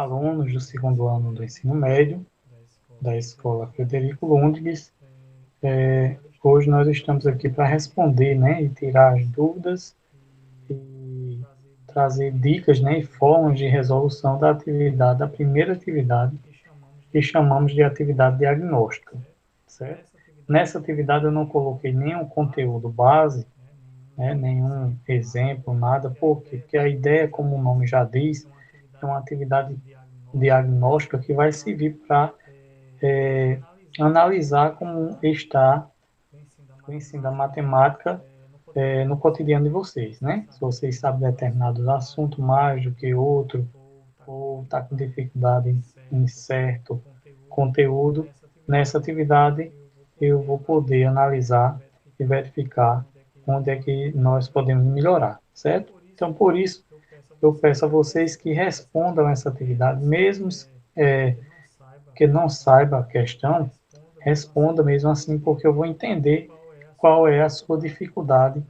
alunos do segundo ano do ensino médio da Escola Frederico Lundges. Hoje nós estamos aqui para responder, né, e tirar as dúvidas e trazer dicas, né, e formas de resolução da atividade, da primeira atividade, que chamamos de atividade diagnóstica, certo? Nessa atividade eu não coloquei nenhum conteúdo base, né, nenhum exemplo, nada. Por quê? Porque a ideia, como o nome já diz, é uma atividade diagnóstica que vai servir para analisar como está o ensino da matemática no cotidiano de vocês, né? Se vocês sabem determinados assuntos mais do que outro, ou está com dificuldade em certo conteúdo, nessa atividade eu vou poder analisar e verificar onde é que nós podemos melhorar, certo? Então, por isso, eu peço a vocês que respondam essa atividade, mesmo é, que não saiba a questão, responda mesmo assim, porque eu vou entender qual é a sua dificuldade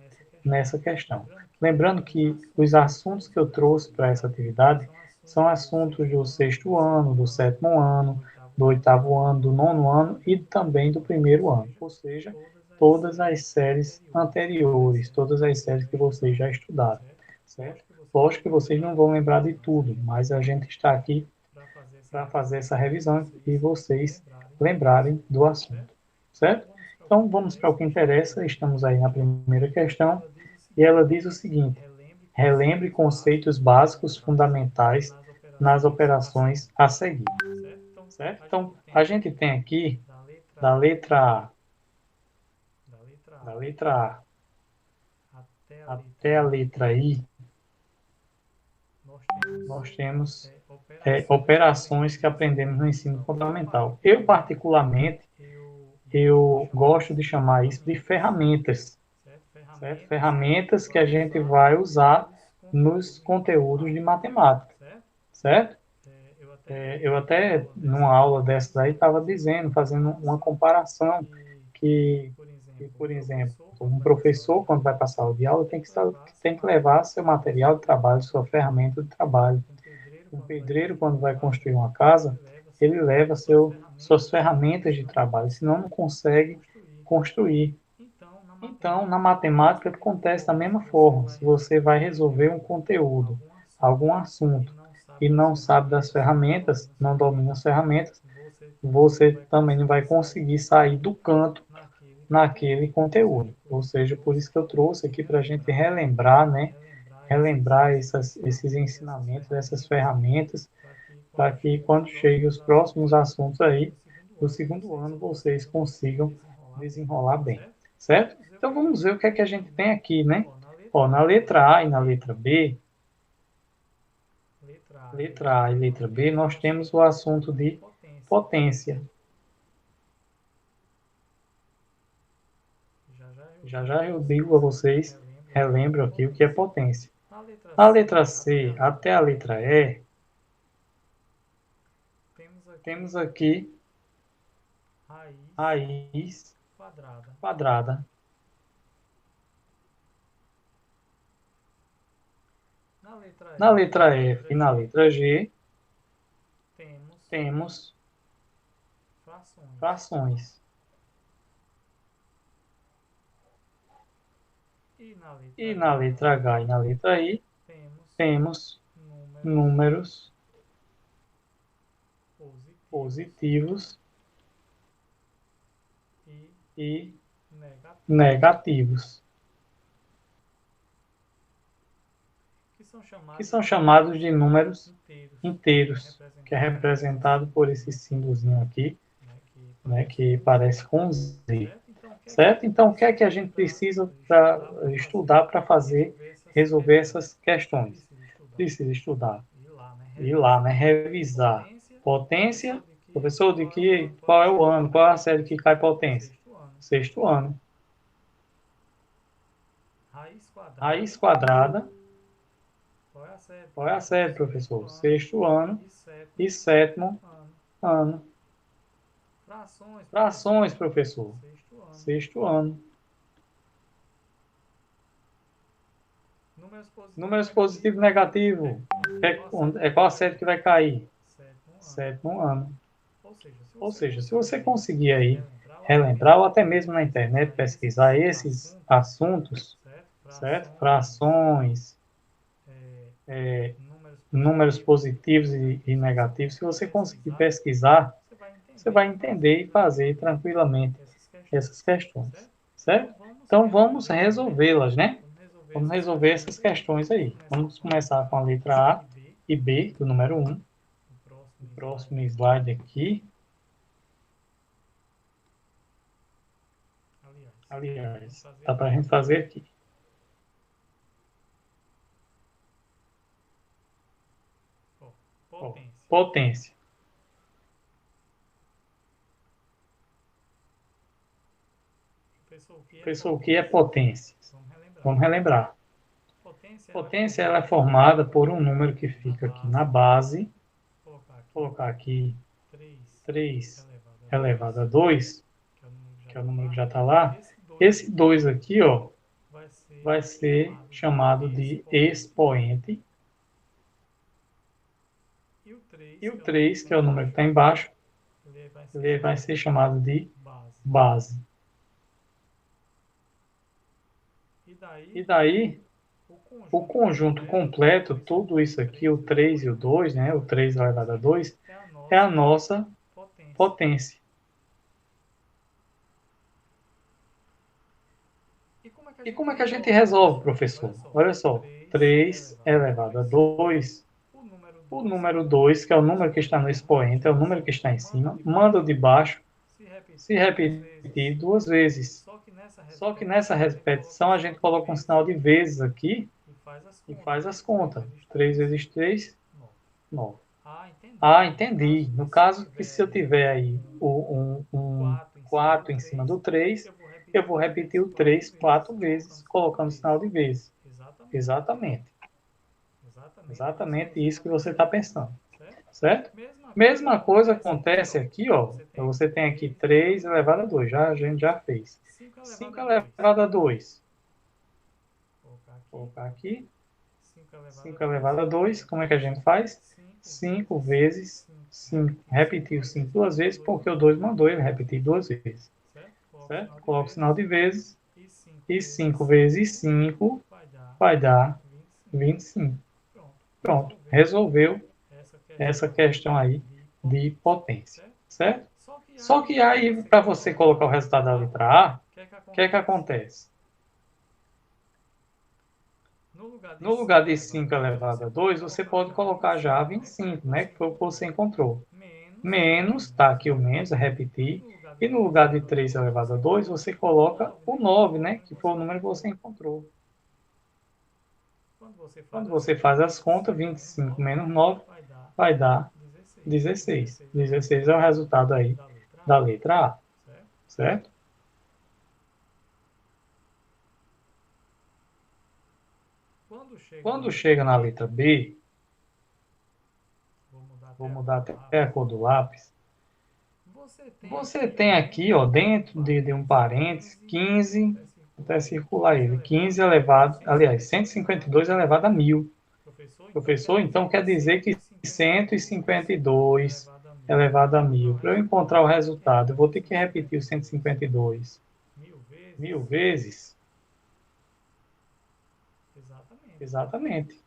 nessa questão. Lembrando que os assuntos que eu trouxe para essa atividade são assuntos do sexto ano, do sétimo ano, do oitavo ano, do nono ano e também do primeiro ano, ou seja, todas as séries anteriores, todas as séries que vocês já estudaram, certo? Lógico que vocês não vão lembrar de tudo, mas a gente está aqui para fazer essa revisão e vocês lembrarem do assunto, certo? Então, vamos para o que interessa. Estamos aí na primeira questão e ela diz o seguinte: relembre conceitos básicos fundamentais nas operações a seguir, certo? Então, a gente tem aqui da letra A, da letra A até a letra I, nós temos operações que aprendemos no ensino fundamental. Eu, particularmente, eu gosto de chamar isso de ferramentas, certo? Ferramentas que a gente vai usar nos conteúdos de matemática, certo? Eu até, numa aula dessas aí, estava dizendo, fazendo uma comparação, que, por exemplo, um professor, quando vai passar o de aula, tem que levar seu material de trabalho, sua ferramenta de trabalho. Um pedreiro, quando vai construir uma casa, ele leva suas ferramentas de trabalho, senão não consegue construir. Então, na matemática, acontece da mesma forma. Se você vai resolver um conteúdo, algum assunto, e não sabe das ferramentas, não domina as ferramentas, você também não vai conseguir sair do canto naquele conteúdo. Ou seja, por isso que eu trouxe aqui para a gente relembrar, né? Relembrar esses ensinamentos, essas ferramentas, para que quando cheguem os próximos assuntos aí, do segundo ano, vocês consigam desenrolar bem, certo? Então vamos ver o que é que a gente tem aqui, né? Ó, na letra A e na letra A e letra B, nós temos o assunto de potência. Já já eu digo a vocês, relembro aqui o que é potência. Na letra C até a letra E, temos aqui raiz quadrada. Na letra F e na letra G, temos frações. E na letra H e na letra I, temos números positivos e negativos, que são chamados de números inteiros, que é representado por esse símbolozinho aqui, né, que parece com Z, certo? Então, o que é que a gente precisa para estudar para resolver essas questões? Precisa estudar, ir lá, né, revisar potência. Professor, qual é o ano, qual é a série que cai potência? Sexto ano. Raiz quadrada. Qual é a série, professor? Sexto ano e sétimo ano. Frações, professor. Sexto ano. Números positivo e negativo. Qual a série que vai cair? sétimo ano. Ou seja, se você conseguir aí Relembrar ou até mesmo na internet pesquisar esses assuntos, certo? Frações, números positivos e negativos, se você conseguir pesquisar, você vai entender e fazer tranquilamente essas questões, certo? Então vamos resolvê-las, né? Vamos resolver essas questões aí. Vamos começar com a letra A e B do número 1. O próximo slide aqui. Aliás, dá para a gente fazer aqui. Ó, potência. Professor, o que é potência? Vamos relembrar. Potência ela é formada por um número que fica aqui na base. Vou colocar aqui 3 elevado a 2, que é o número que já está lá. Esse 2 aqui, ó, vai ser chamado de expoente. E o 3, que é o número que está embaixo, ele vai ser chamado de base. E daí, o conjunto completo, tudo isso aqui, o 3 e o 2, né, o 3 elevado a 2, é a nossa potência. E como é que a gente resolve, professor? Olha só, 3 elevado a 2, o número 2, que é o número que está no expoente, é o número que está em cima, manda o de baixo se repetir duas vezes. Só que nessa repetição a gente coloca um sinal de vezes aqui e faz as contas. 3 vezes 3, 9. Ah, entendi. No caso que se eu tiver aí um 4 em cima do 3, eu vou repetir o 3 4 vezes, colocando o sinal de vezes. Exatamente. Exatamente isso que você está pensando. Certo? Mesma coisa acontece aqui, ó. Você tem aqui 3 elevado a 2, a gente já fez. 5 elevado a 2. Vou colocar aqui. 5 elevado a 2, como é que a gente faz? 5 vezes 5. Repetir o 5 duas vezes, porque o 2 mandou ele repetir duas vezes. Certo? Coloco o sinal de vezes. E 5 vezes 5 vai dar 25. Pronto, resolveu essa questão aí de potência. Certo? Só que aí, para você colocar o resultado da letra A, o que é que acontece? No lugar de 5 elevado a 2, você pode colocar já 25, né? Que foi o que você encontrou. Menos, tá aqui o menos, é repetir. E no lugar de 3 elevado a 2, você coloca o 9, né? Que foi o número que você encontrou. Quando você faz as contas, 25 menos 9 vai dar 16. 16 é o resultado aí da letra A. Certo? Quando chega na letra B, vou mudar até a cor do lápis. Você tem aqui, ó, dentro de um parênteses, 15, até circular ele, 15 elevado, aliás, 152 elevado a 1000. Professor, então quer dizer que 152 elevado a 1000. Para eu encontrar o resultado, eu vou ter que repetir o 152 1000 vezes? Exatamente.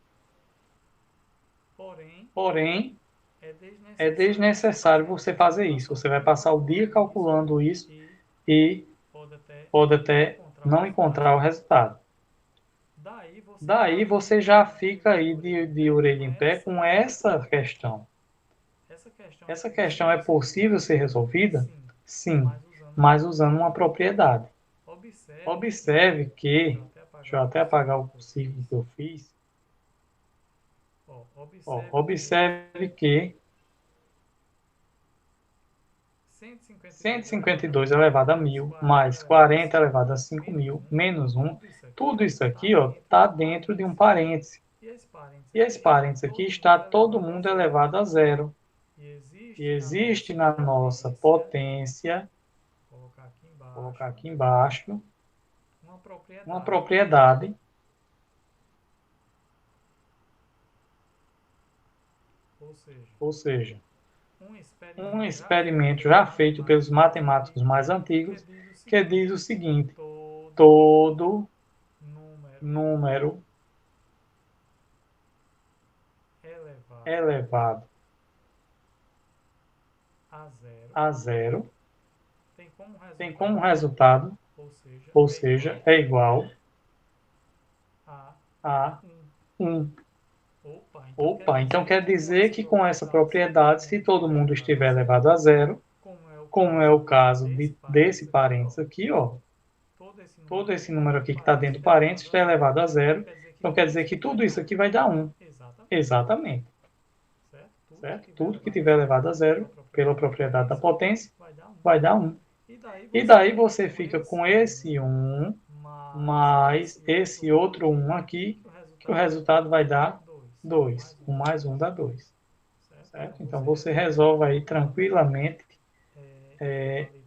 Porém, é desnecessário você fazer isso. Você vai passar o dia calculando isso e pode até não encontrar o resultado. Daí você já fica aí de orelha em pé com essa questão. Essa questão é possível ser resolvida? Sim, mas usando uma propriedade. Observe que, deixa eu até apagar o círculo que eu fiz. Ó, observe que 152 elevado a 1000 mais 40 elevado a 5000 menos 1, tudo isso aqui está dentro de um parêntese. E esse parêntese aqui está todo mundo elevado a zero. E existe na nossa potência, vou colocar aqui embaixo, uma propriedade ou seja, um experimento já feito pelos matemáticos mais antigos, que diz o seguinte: todo número elevado a zero tem como resultado, ou seja, é igual a 1. Opa, então quer dizer que com essa propriedade, se todo mundo estiver elevado a zero, como é o caso desse parênteses aqui, ó, todo esse número aqui que está dentro do parênteses está elevado a zero, então quer dizer que tudo isso aqui vai dar 1. Exatamente. Certo? Tudo que tiver elevado a zero, pela propriedade da potência, vai dar 1. E daí você fica com esse 1 mais esse outro 1 aqui, que o resultado vai dar 2. 1 mais 1 dá 2. Certo? Então você resolve aí tranquilamente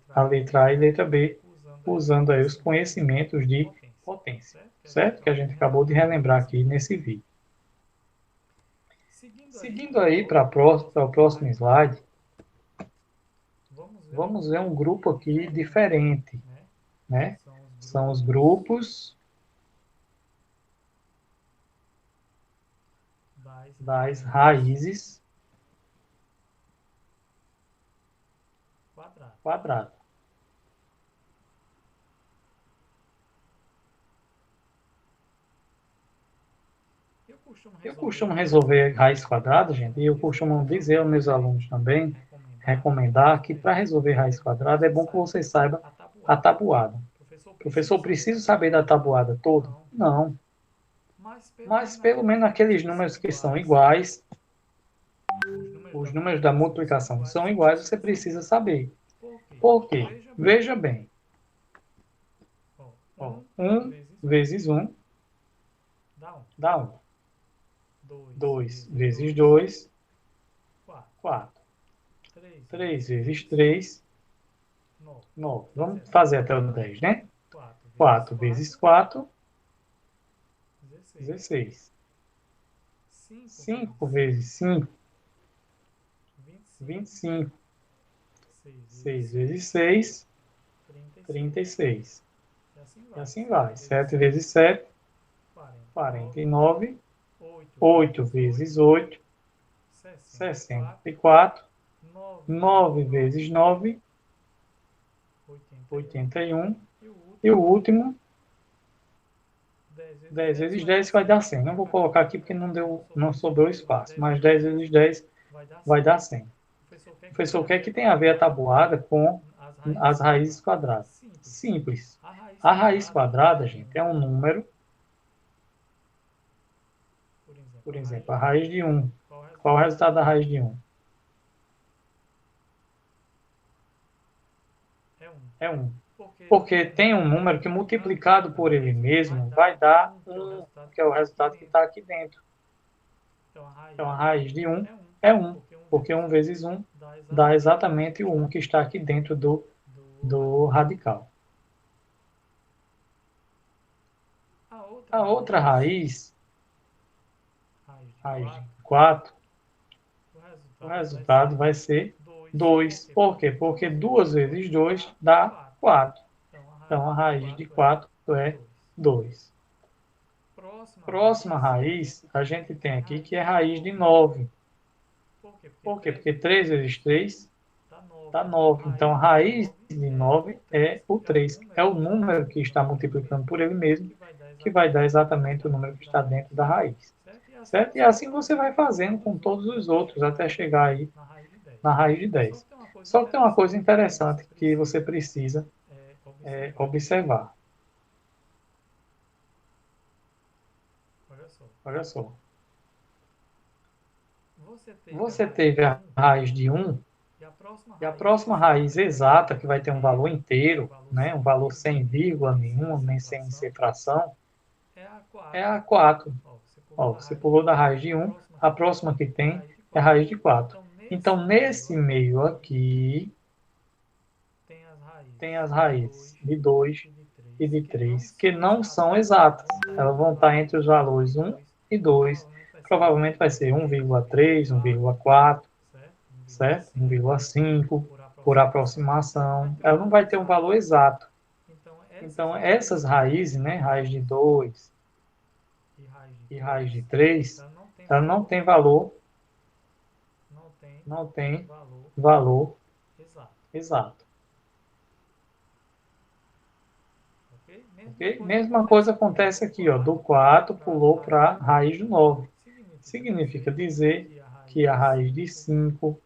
a letra A e letra B, usando aí os conhecimentos de potência. Certo? Que a gente acabou de relembrar aqui nesse vídeo. Seguindo aí para o próximo slide, vamos ver um grupo aqui diferente, né? São os grupos das raízes quadradas. Eu costumo resolver raiz quadrada, gente, e eu costumo dizer aos meus alunos também, recomendar que para resolver raiz quadrada é bom que você saiba a tabuada. Professor, preciso saber da tabuada toda? Não. Mas pelo menos aqueles números que são iguais, os números da multiplicação são iguais, você precisa saber. Por quê? Veja bem. 1 vezes 1 dá 1. 2 vezes 2, 4. 3 vezes 3, 9. Vamos fazer até o 10, né? 4 vezes 4, 16. 5 vezes 5, 25. 6 vezes 6, 36. E assim vai. 7 vezes 7, 49. 8 vezes 8, 64. 9 vezes 9, 81. E o último, 10 vezes 10 vai dar 100. Não vou colocar aqui porque não sobrou espaço, mas 10 vezes 10 vai dar 100. Professor, o que é que tem a ver a tabuada com as raízes quadradas? Simples. A raiz quadrada, gente, é um número. Por exemplo, a raiz de 1. Qual é o resultado da raiz de 1? É 1. Porque tem um número que multiplicado por ele mesmo vai dar 1, que é o resultado que está aqui dentro. Então a raiz de 1 é 1, porque 1 vezes 1 dá exatamente o 1 que está aqui dentro do radical. A outra raiz de 4, o resultado vai ser 2. Por quê? Porque 2 vezes 2 dá 4. Então, a raiz de 4 é 2. Próxima raiz, a gente tem aqui que é raiz de 9. Por quê? Porque 3 vezes 3 dá 9. Então, a raiz de 9 é o 3. É o número que está multiplicando por ele mesmo, que vai dar exatamente o número que está dentro da raiz. Certo? E assim você vai fazendo com todos os outros, até chegar aí na raiz de 10. Só que tem uma coisa interessante que você precisa observar. Olha só. Você teve a raiz de 1, e a próxima raiz exata, que vai ter um valor inteiro, né, um valor sem vírgula nenhuma, nem sem ser fração, é a 4. Ó, você pulou da raiz de 1, a próxima que tem é a raiz de 4. Então, nesse meio aqui, tem as raízes de 2 e de 3, que não são exatas. Elas vão estar entre os valores 1 e 2. Provavelmente vai ser 1,3, 1,4, certo? 1,5 por aproximação. Ela não vai ter um valor exato. Então, essas raízes, né, raiz de 2 e raiz de 3, ela não tem valor, não tem valor exato. Okay? Mesma coisa acontece aqui, ó, do 4 pulou para a raiz de 9. Significa dizer que a raiz de 5,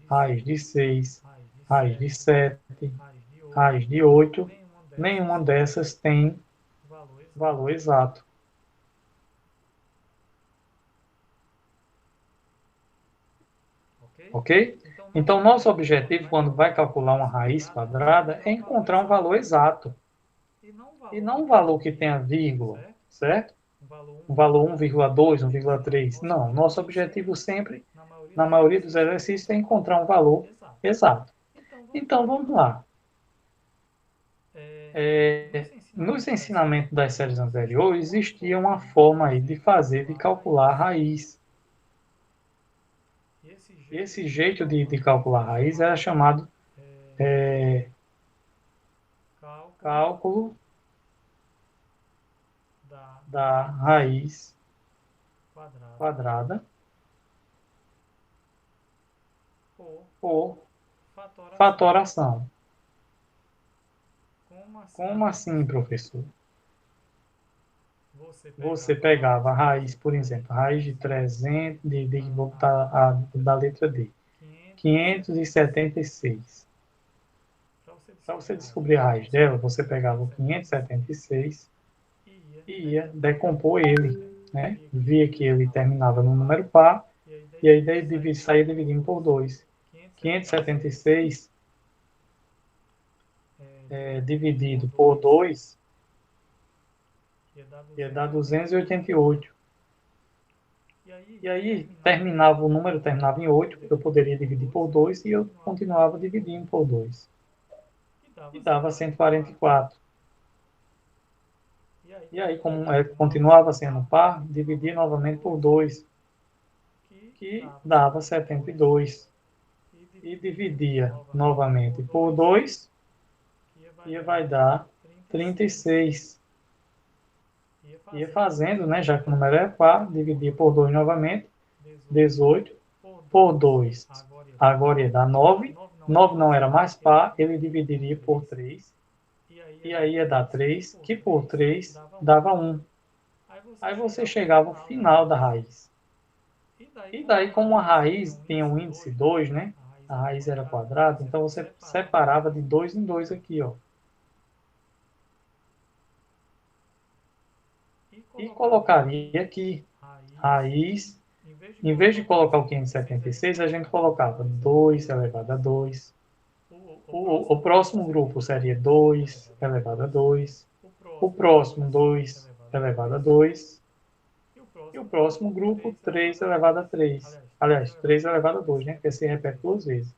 raiz de 6, raiz de 7, raiz de 8, nenhuma dessas tem valor exato. Ok? Então, nosso objetivo, quando vai calcular uma raiz quadrada, é encontrar um valor exato. E não um valor que tenha vírgula, certo? Um valor 1,2, 1,3. Não, nosso objetivo sempre, na maioria dos exercícios, é encontrar um valor exato. Então, vamos lá. Nos ensinamentos das séries anteriores, existia uma forma aí de fazer, de calcular a raiz. Esse jeito de calcular a raiz era chamado cálculo da raiz quadrada por fatoração. Como assim, professor? Você pegava a raiz, por exemplo, a raiz de 300, vou botar da letra D, 576. Para você descobrir a raiz dela, você pegava o 576 e ia decompor ele, né? Via que ele terminava no número par, e aí saía dividindo por 2. 576 dividido por 2 ia dar 288. E aí o número terminava em 8, eu poderia dividir por 2 e eu continuava dividindo por 2. E dava 144. E aí, como continuava sendo par, dividia novamente por 2, que dava 72. E dividia novamente por 2, e vai dar 36. Ia fazendo, né, já que o número é par, dividia por 2 novamente, 18, por 2, agora ia dar 9. 9 não era mais par, ele dividiria por 3, e aí ia dar 3, que por 3 dava 1. Aí você chegava ao final da raiz. E daí, como a raiz tinha um índice 2, né, a raiz era quadrada, então você separava de 2 em 2 aqui, ó. E colocaria aqui raiz, em vez de colocar o 576, a gente colocava 2 elevado a 2. O próximo grupo seria 2 elevado a 2. O próximo, 2 elevado a 2. E o próximo grupo, 3 elevado a 3. Aliás, 3 elevado a 2, né? Porque se repete duas vezes.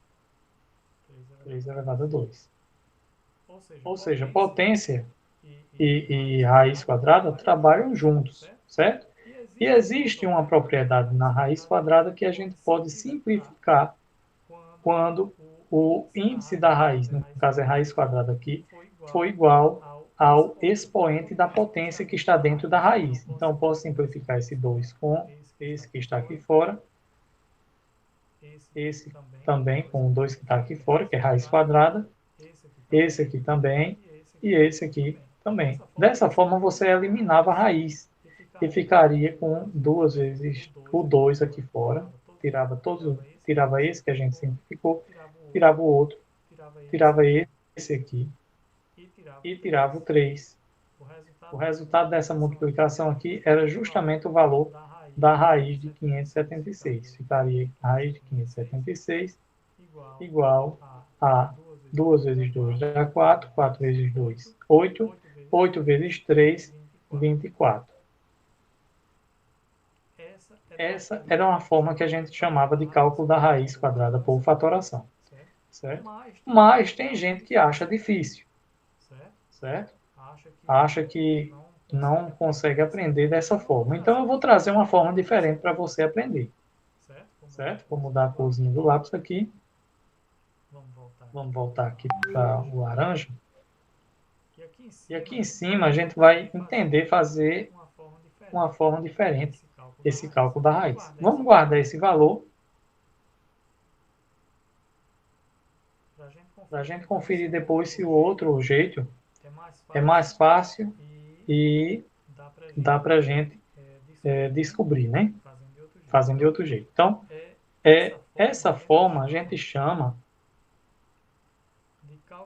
3 elevado a 2. Ou seja, potência e raiz quadrada trabalham juntos, certo? E existe uma propriedade na raiz quadrada que a gente pode simplificar quando o índice da raiz, no caso é raiz quadrada aqui, for igual ao expoente da potência que está dentro da raiz. Então, eu posso simplificar esse 2 com esse que está aqui fora, esse também com o 2 que está aqui fora, que é raiz quadrada, esse aqui também, e esse aqui também. Dessa forma, você eliminava a raiz e ficaria com 2 vezes o 2 aqui fora, tirava esse que a gente simplificou, tirava o outro, tirava esse aqui e tirava o 3. O resultado dessa multiplicação aqui era justamente o valor da raiz de 576. Ficaria a raiz de 576 igual a 2 vezes 2 dá 4, 4 vezes 2, 8, 8 vezes 3, 24. Essa era uma forma que a gente chamava de cálculo da raiz quadrada por fatoração, certo? Mas tem gente que acha difícil, certo? Acha que não consegue aprender dessa forma. Então, eu vou trazer uma forma diferente para você aprender, certo? Vou mudar a corzinha do lápis aqui. Vamos voltar aqui para o laranja. E aqui em cima a gente vai entender fazer uma forma diferente esse cálculo da raiz. Vamos guardar esse valor para a gente conferir depois se o outro jeito é mais fácil e dá para a gente descobrir, né? Fazendo de outro jeito. Então, essa forma a gente chama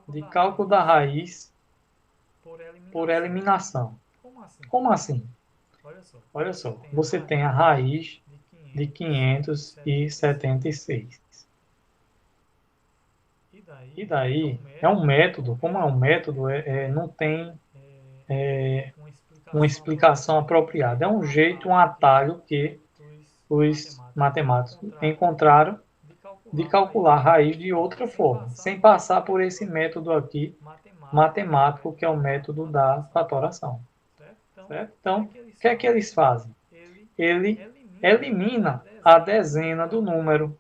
de cálculo da raiz por eliminação. Como assim? Olha só, você tem a raiz de 576. E daí, é um método, como é um método, não tem uma explicação apropriada. É um jeito, um atalho que os matemáticos encontraram de calcular a raiz de outra forma, sem passar por esse método aqui matemático, que é o método da fatoração. Certo? Então, o que é que eles fazem? Ele elimina a dezena do número,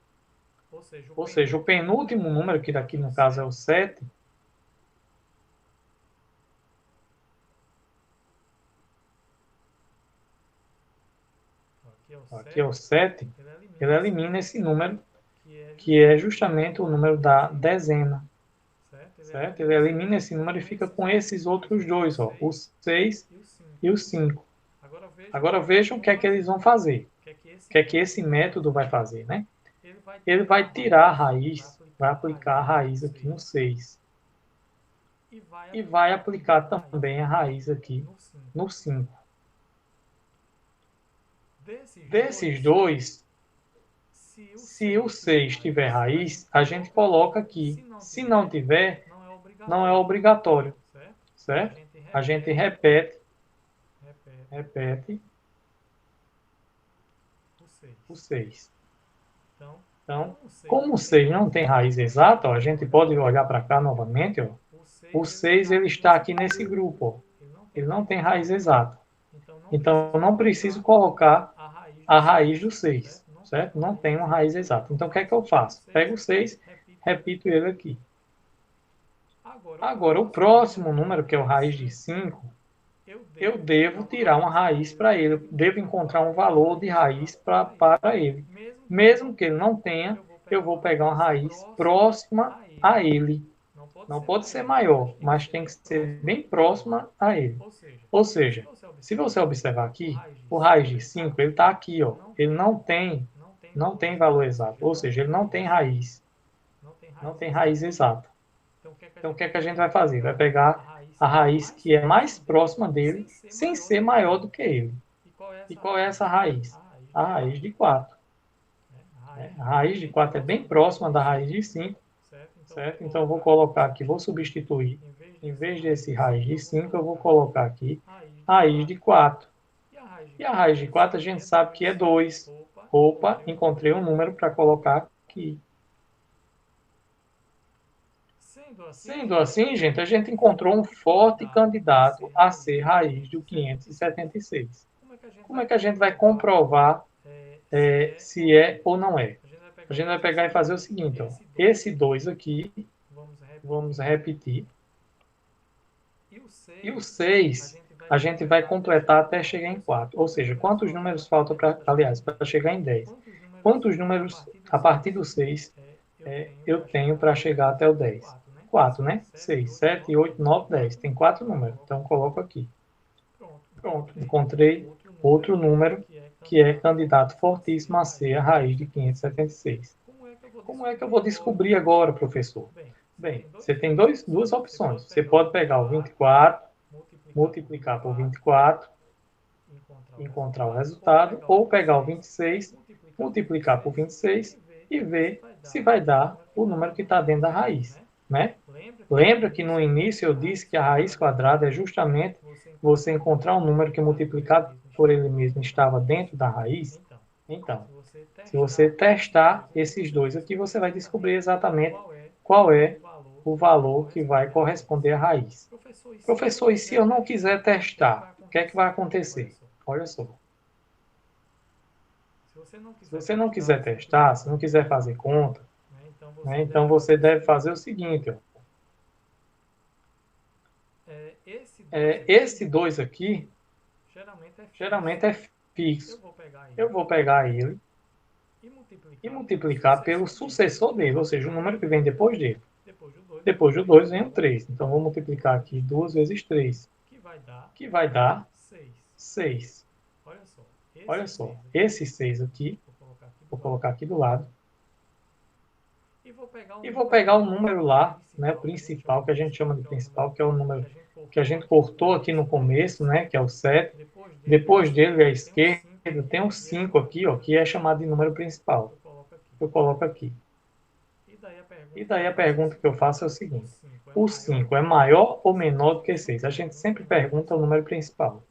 ou seja, o penúltimo número, que daqui no caso é o 7, aqui é o 7, ele elimina esse número, que é justamente o número da dezena. Certo? Ele elimina esse número e fica com esses outros dois, ó, o 6 e o 5. Agora vejam o que é que eles vão fazer. O que é que esse método vai fazer, né? Ele vai tirar a raiz, vai aplicar a raiz aqui no 6. E vai aplicar também a raiz aqui no 5. Desses dois, se o 6 tiver raiz, a gente coloca aqui. Se não tiver, não é obrigatório, certo? A gente repete o 6. Então, como o 6 não tem raiz exata, ó, a gente pode olhar para cá novamente. Ó, o 6 ele está aqui nesse grupo. Ó, ele não tem raiz exata. Então, não preciso colocar a raiz do 6, certo? Não tem uma raiz exata. Então, o que é que eu faço? Pego o 6, repito ele aqui. Agora, o próximo número, que é o raiz de 5, eu devo tirar uma raiz para ele. Eu devo encontrar um valor de raiz para ele. Mesmo que ele não tenha, eu vou pegar uma raiz próxima a ele. Não pode ser maior, mas tem que ser bem próxima a ele. Ou seja, se você observar aqui, o raiz de 5, ele está aqui, ó. Ele não tem valor exato. Ou seja, ele não tem raiz. Não tem raiz exata. Então, o que é que a gente vai fazer? Vai pegar a raiz que é mais próxima dele, sem ser maior do que ele. E qual é essa raiz? A raiz de 4. A raiz de 4 é bem próxima da raiz de 5, certo? Então, eu vou colocar aqui, vou substituir. Em vez desse raiz de 5, eu vou colocar aqui raiz de 4. E a raiz de 4 a gente sabe que é 2. Opa, encontrei um número para colocar aqui. Sendo assim, gente, a gente encontrou um forte candidato a ser raiz do 576. Como é que a gente vai comprovar se é ou não é? A gente vai pegar e fazer o seguinte, ó. Esse 2 aqui, vamos repetir. E o 6, a gente vai completar até chegar em 4. Ou seja, quantos números faltam para chegar em 10? Quantos números, a partir do 6, eu tenho para chegar até o 10? 4, né? 6, 7, 8, 9, 10. Tem 4 números. Então, coloco aqui. Pronto. Encontrei outro número que é candidato fortíssimo a ser a raiz de 576. Como é que eu vou descobrir agora, professor? Bem, você tem duas opções. Você pode pegar o 24, multiplicar por 24, encontrar o resultado, ou pegar o 26, multiplicar por 26 e ver se vai dar o número que está dentro da raiz. Né? Lembra que no início eu disse que a raiz quadrada é justamente você encontrar um número que multiplicado por ele mesmo estava dentro da raiz? Então, se você testar esses dois aqui, você vai descobrir exatamente qual é o valor que vai corresponder à raiz. Professor, e se eu não quiser testar, o que é que vai acontecer? Olha só. Se você não quiser testar, se não quiser fazer conta, né, então você deve fazer o seguinte, ó. Esse 2 aqui, geralmente é fixo. Eu vou pegar ele e multiplicar pelo sucessor dele, ou seja, o número que vem depois dele. Depois do 2 vem o 3. Então, vou multiplicar aqui 2 vezes 3, que vai dar 6. Olha só, esse 6 aqui, vou colocar aqui do lado. E vou pegar o número lá, né, o principal, que a gente chama de principal, que é o número que a gente cortou aqui no começo, né, que é o 7. Depois dele, à esquerda, tem um 5 aqui, ó, que é chamado de número principal. Eu coloco aqui. E daí a pergunta que eu faço é o seguinte: o 5 é maior ou menor do que 6? A gente sempre pergunta o número principal.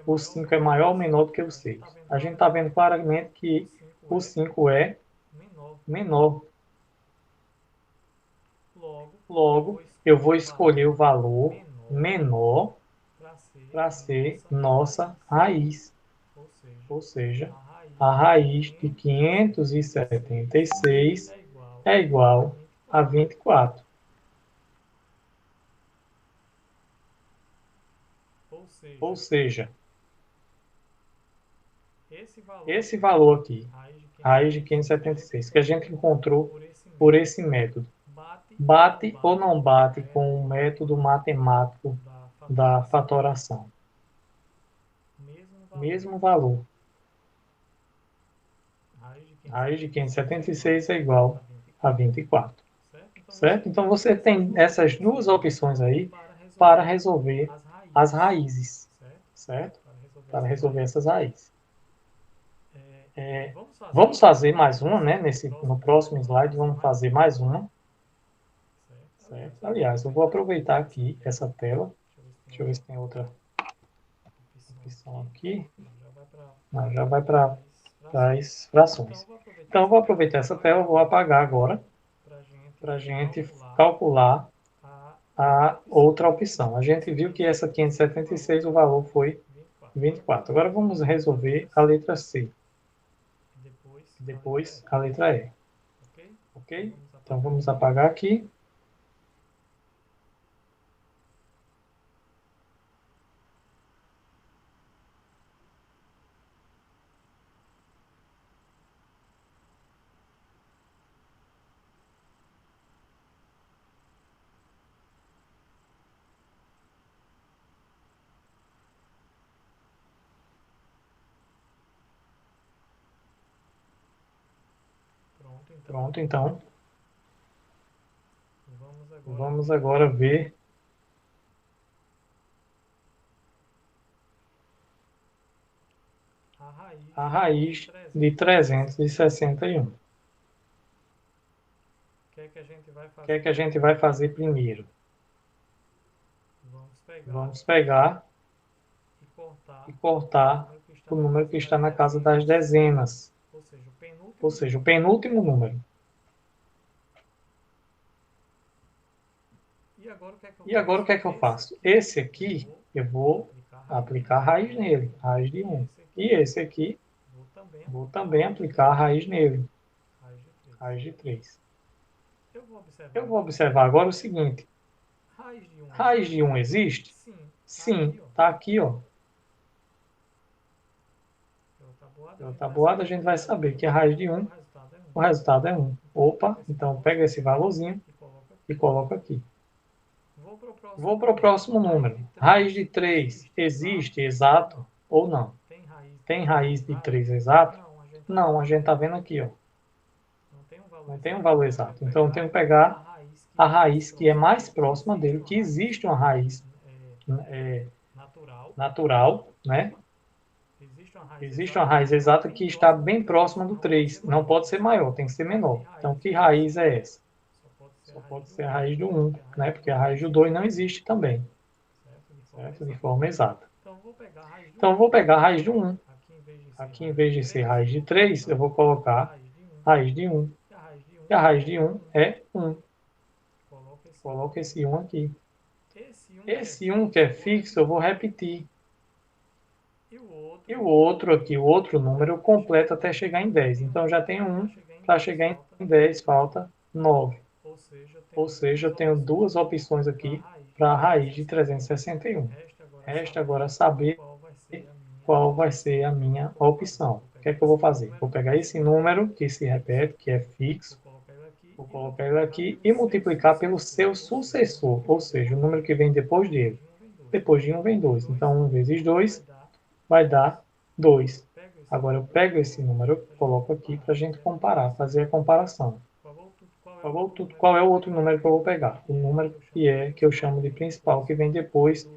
O 5 é maior ou menor do que o 6? A gente está vendo claramente que o 5 é menor. Logo, eu vou escolher o valor menor para ser nossa raiz. Ou seja, a raiz de 576 é igual a 24. Ou seja, esse valor aqui, raiz de 576, que a gente encontrou por esse método, bate ou não bate com o método matemático da fatoração? Mesmo valor. Raiz de 576 é igual a 24. Certo? Então, você tem essas duas opções aí para resolver as raízes. Certo? Para resolver essas raízes. Vamos fazer mais uma, né? No próximo slide, vamos fazer mais uma. Certo? Aliás, eu vou aproveitar aqui essa tela. Deixa eu ver se tem outra opção aqui. Não, já vai para as frações. Então, eu vou aproveitar essa tela, vou apagar agora, para a gente calcular a outra opção. A gente viu que essa 576, o valor foi 24. Agora, vamos resolver a letra C. Depois, a letra E. Ok? Então, vamos apagar aqui. Pronto, então. Vamos agora ver a raiz de 361. O que é que a gente vai fazer primeiro? Vamos pegar e cortar o número que está na casa das dezenas. Ou seja, o penúltimo número. E agora o que é que eu faço? Esse aqui, eu vou aplicar a raiz nele, raiz de 1. E esse aqui, vou também aplicar a raiz nele, raiz de 3. Eu vou observar agora o seguinte: raiz de 1 existe? Sim, está aqui, ó. Pela tabuada, a gente vai saber que a raiz de 1, o resultado é 1. Opa, então pega esse valorzinho e coloca aqui. Vou para o próximo número. Raiz de 3 existe exato ou não? Tem raiz de 3 exato? Não, a gente está vendo aqui, ó. Não tem um valor exato. Então, eu tenho que pegar a raiz que é mais próxima dele, que existe uma raiz natural, né? Existe uma raiz exata que está bem próxima do 3. Não pode ser maior, tem que ser menor. Então, que raiz é essa? Só pode ser a raiz do 1, né? Porque a raiz do 2 não existe também, certo? De forma exata. Então, eu vou pegar a raiz do 1. Aqui, em vez de ser raiz de 3, eu vou colocar raiz de 1. E a raiz de 1 é 1. Coloco esse 1 aqui. Esse 1 que é fixo, eu vou repetir. E o outro aqui, o outro número, eu completo até chegar em 10. Então, já tenho um, para chegar em 10 falta 9. Ou seja, eu tenho duas opções aqui para a raiz de 361. Resta agora saber qual vai ser a minha opção. O que é que eu vou fazer? Vou pegar esse número que se repete, que é fixo, vou colocar ele aqui e multiplicar pelo seu sucessor, ou seja, o número que vem depois dele. Depois de 1 vem 2. Então, 1 vezes 2 vai dar 2. Agora, eu pego esse número, coloco aqui para a gente comparar, fazer a comparação. Qual é o outro número que eu vou pegar? O número que eu chamo de principal, que vem depois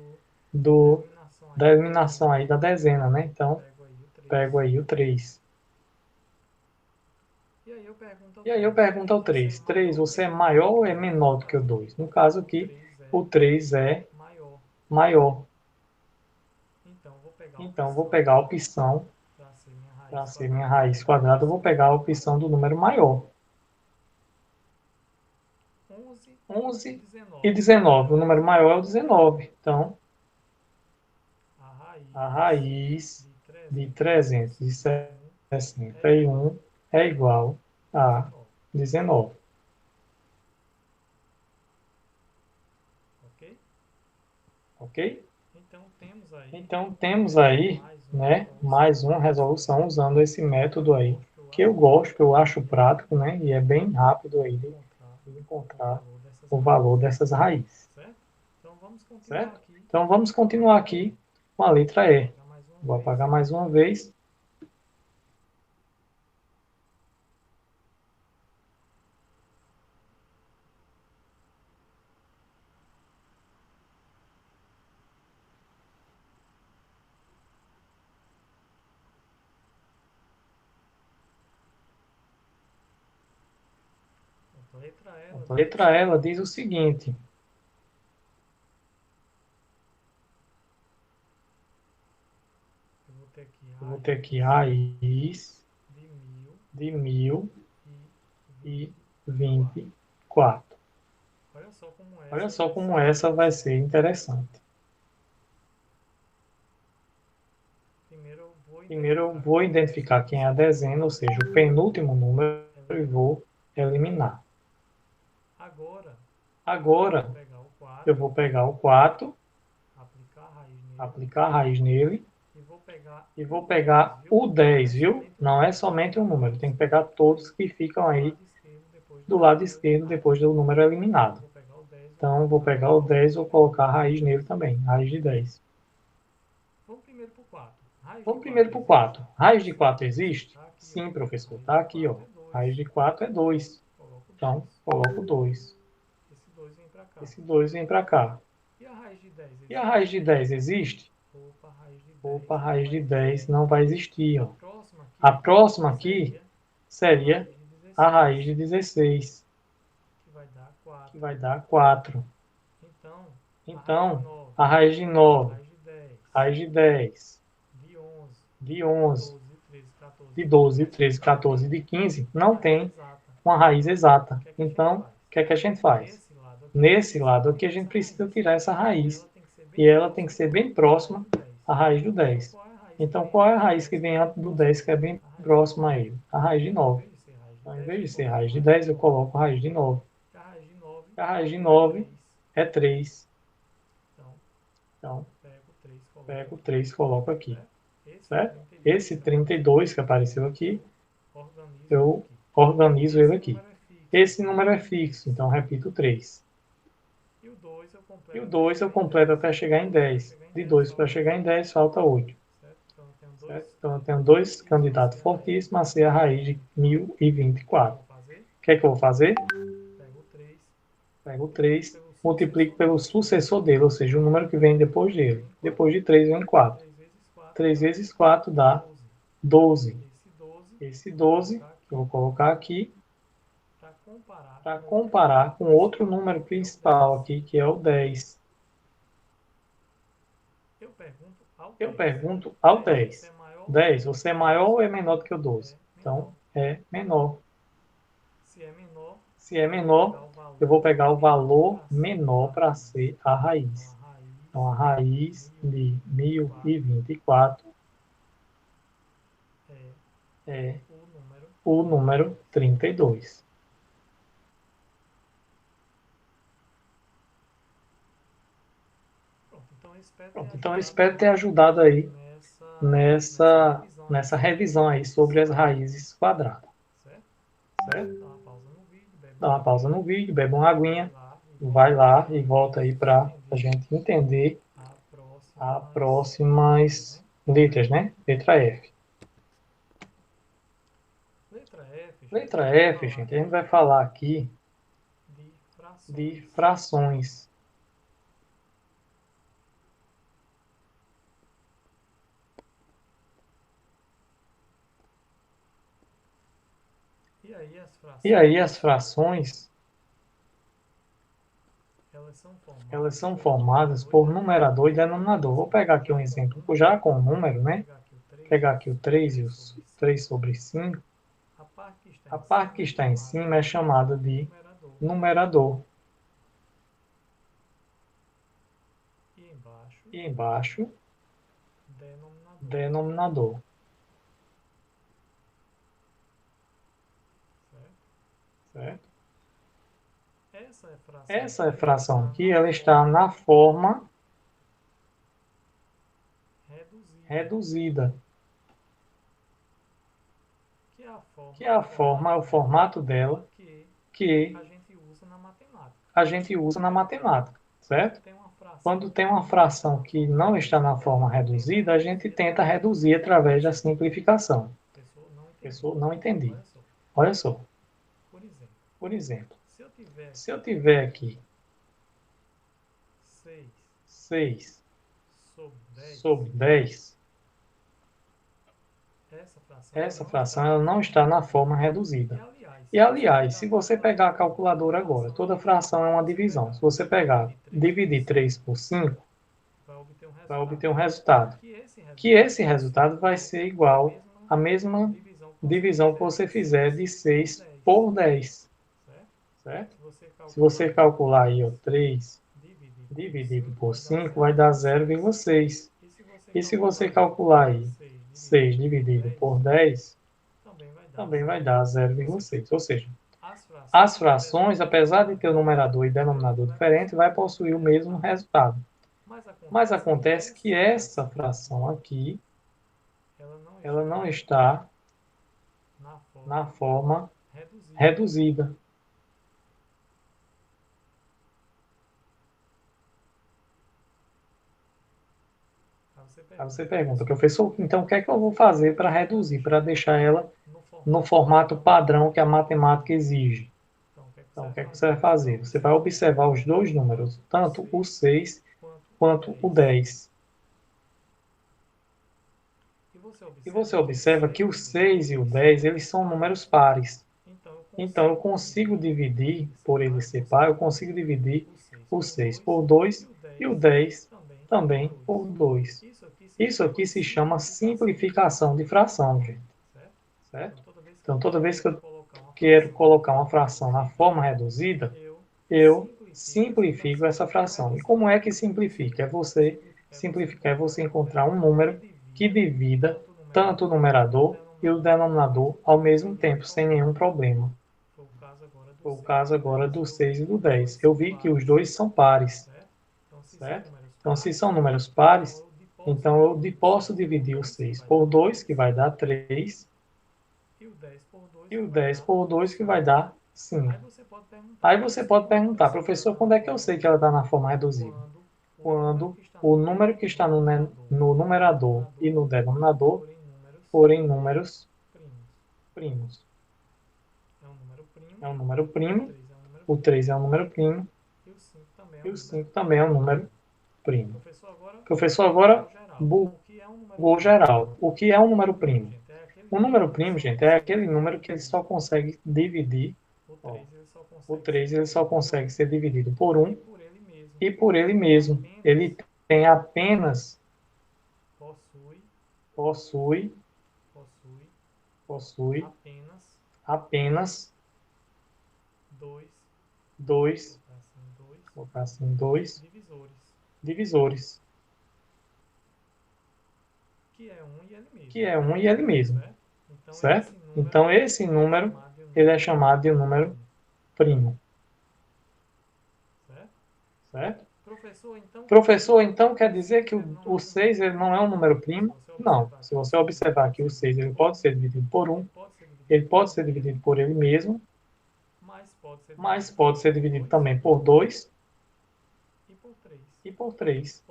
da eliminação aí da dezena, né? Então, pego aí o 3. E aí eu pergunto ao 3. 3, você é maior ou é menor do que o 2? No caso aqui, o 3 é maior. Então, eu vou pegar a opção, para ser minha raiz quadrada, eu vou pegar a opção do número maior. 11 e 19. O número maior é o 19. Então, a raiz de 361 é igual a 19. Ok? Então, temos aí, né, mais uma resolução usando esse método aí, que eu gosto, que eu acho prático, né, e é bem rápido aí de encontrar o valor dessas raízes. Certo? Então, vamos continuar aqui com a letra E. Vou apagar mais uma vez. A letra E, ela diz o seguinte: eu vou ter aqui raiz de 1024. Olha só como essa vai ser interessante. Primeiro eu vou identificar quem é a dezena, ou seja, o penúltimo número, e vou eliminar. Agora, eu vou pegar o 4, aplicar a raiz nele, e vou pegar o 10, viu? Não é somente um número, tem que pegar todos que ficam aí do lado esquerdo depois do número eliminado. Então, vou pegar o 10 e vou colocar a raiz nele também, raiz de 10. Vamos primeiro para o 4. Raiz de 4 existe? Sim, professor, está aqui, ó. Raiz de 4 é 2. Então, coloco 2. Esse 2 vem para cá. E a raiz de 10 existe? Opa, a raiz de 10 não vai existir, ó. A próxima aqui seria a raiz de 16, que vai dar 4. Então, a raiz de 9, raiz de 10, de 11, de 12, 13, 14 e de 15 não tem uma raiz exata. Então, o que é que a gente faz? Nesse lado aqui, a gente precisa tirar essa raiz. E ela tem que ser bem próxima à raiz do 10. Então, qual é a raiz que vem antes do 10, que é bem próxima a ele? A raiz de 9. Então, em vez de ser raiz de 10, eu coloco raiz de 9. A raiz de 9 é 3. Então, pego 3 e coloco aqui. Certo? Esse 32 que apareceu aqui, eu organizo ele aqui. Esse número é fixo, então repito 3. E o 2 eu completo até chegar em 10. De 2 para chegar em 10, falta 8. Certo? Então, eu tenho dois candidatos fortíssimos a ser a raiz de 1024. O que é que eu vou fazer? Pego o 3, multiplico pelo sucessor dele, ou seja, o número que vem depois dele. Depois de 3 vem 4. 3 vezes 4 dá 12. Esse 12 eu vou colocar aqui para comparar com outro número principal aqui, que é o 10. Eu pergunto ao 10. 10, você é maior ou é menor do que o 12? Então, é menor. Se é menor, eu vou pegar o valor menor para ser a raiz. Então, a raiz de 1024 é o número 32. Pronto, então eu espero ter ajudado aí nessa revisão aí sobre as raízes quadradas. Certo? Dá uma pausa no vídeo, bebe uma aguinha, vai lá e volta aí para a gente entender as próximas letras, né? Letra F. Letra F, gente, a gente vai falar aqui de frações. E aí as frações, elas são formadas por numerador e denominador. Vou pegar aqui um exemplo já com o número, né? Vou pegar aqui o 3 e o 3 sobre 5. A parte que está em cima é chamada de numerador. E embaixo, denominador. Certo? Essa fração aqui, ela está na forma reduzida, que é a forma, é o formato dela que a gente usa na matemática, certo? Quando tem uma fração que não está na forma reduzida, a gente tenta reduzir através da simplificação. Pessoal, não entendi. Olha só. Por exemplo, se eu tiver aqui 6 sobre 10, essa fração ela não está na forma reduzida. E, aliás, se você pegar a calculadora agora, toda fração é uma divisão. Se você pegar, dividir 3 por 5, vai obter um resultado. Que esse resultado vai ser igual à mesma divisão que você fizer de 6 por 10. Certo? Se você calcular aí, ó, 3 dividido por 5, vai dar 0,6. E se você calcular aí 6 dividido por 10, também vai dar 0,6. Ou seja, as frações, apesar de ter o numerador e denominador diferente, vai possuir o mesmo resultado. Mas acontece que essa fração aqui, ela não está na forma reduzida. Aí você pergunta, professor, então o que é que eu vou fazer para reduzir, para deixar ela no formato padrão que a matemática exige? Então, o que é que você vai fazer? Você vai observar os dois números, tanto o 6 quanto o 10. E você observa que o 6 e o 10, eles são números pares. Então, eu consigo dividir, por ele ser par, eu consigo dividir o 6 por 2 e o 10 também por 2. Isso aqui se chama simplificação de fração, gente. Certo? Então, toda vez que eu quero colocar uma fração na forma reduzida, eu simplifico essa fração. E como é que simplifica? É você simplificar, é você encontrar um número que divida tanto o numerador e o denominador ao mesmo tempo, sem nenhum problema. Foi o caso agora do 6 e do 10. Eu vi que os dois são pares, certo? Então, se são números pares, então eu posso dividir o 6 por 2, que vai dar 3, e o 10 por 2, que vai dar 5. Aí você pode perguntar, professor, quando é que eu sei que ela está na forma reduzida? Quando o número que está no numerador e no denominador forem números primos. É um número primo, o 3 é um número primo, e o 5 também é um número primo. Professor, agora bugou geral. O que é um número primo? O número primo, gente, é aquele número que ele só consegue dividir. Ó, o 3 ele só consegue ser dividido por 1 e por ele mesmo. Ele tem apenas possui apenas dois, vou colocar assim, dois divisores, que é 1 e ele mesmo. certo? Então, esse número, ele é chamado de um número primo, certo? Professor, então quer dizer que o 6 ele não é um número primo? Não. Se você observar que o 6 ele pode ser dividido por 1, ele pode ser dividido por ele mesmo, mas pode ser dividido também por 2 e por 3.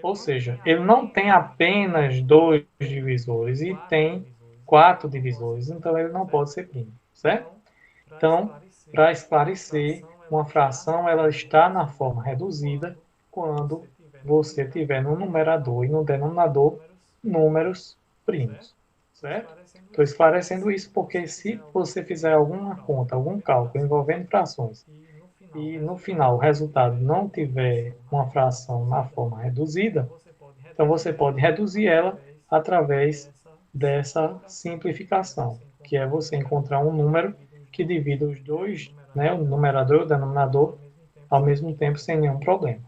Ou seja, ele não tem apenas dois divisores e tem 4 divisores, então ele não pode ser primo, certo? Então, para esclarecer, uma fração ela está na forma reduzida quando você tiver no numerador e no denominador números primos, certo? Estou esclarecendo isso porque se você fizer alguma conta, algum cálculo envolvendo frações e no final o resultado não tiver uma fração na forma reduzida, então você pode reduzir ela através dessa simplificação, que é você encontrar um número que divida os dois, né, o numerador e o denominador, ao mesmo tempo sem nenhum problema.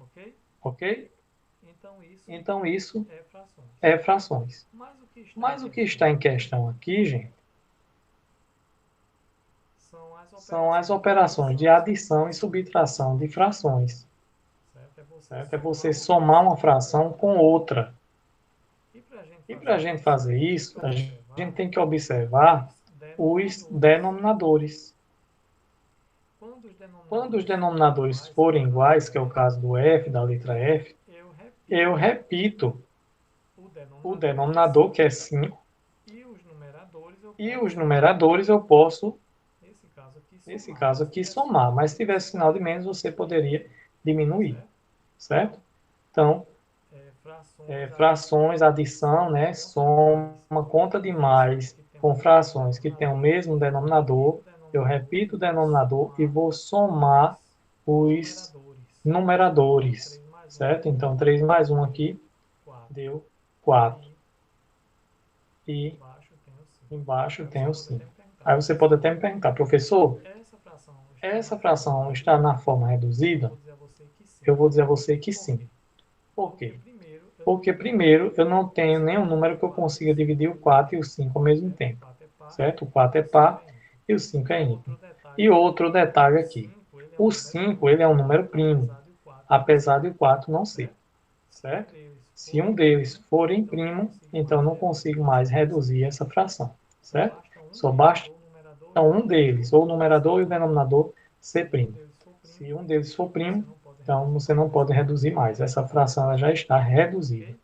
Ok? Então isso é frações. Mas o que está em questão aqui, gente, são as operações de adição e subtração de frações. Certo? É você somar uma fração com outra. E para a gente fazer isso, a gente tem que observar os denominadores. Quando os denominadores forem iguais, que é o caso do f, da letra f, eu repito o denominador, que é 5, e os numeradores eu posso, nesse caso aqui, somar. Mas se tivesse sinal de menos, você poderia diminuir, certo? Então, frações, adição, né, soma, conta de mais com frações que têm o mesmo denominador, eu repito o denominador e vou somar os numeradores, certo? Então, 3 mais 1 aqui deu 4. E embaixo tem o 5. Aí você pode até me perguntar, professor, essa fração está na forma reduzida? Eu vou dizer a você que sim. Por quê? Porque, primeiro, eu não tenho nenhum número que eu consiga dividir o 4 e o 5 ao mesmo tempo. Certo? O 4 é par e o 5 é ímpar. E outro detalhe aqui. O 5 ele é um número primo, apesar de o 4 não ser. Certo? Se um deles for em primo, então eu não consigo mais reduzir essa fração. Certo? Só basta um deles, ou o numerador e o denominador, ser primo. Se um deles for primo, então você não pode reduzir mais. Essa fração ela já está reduzida.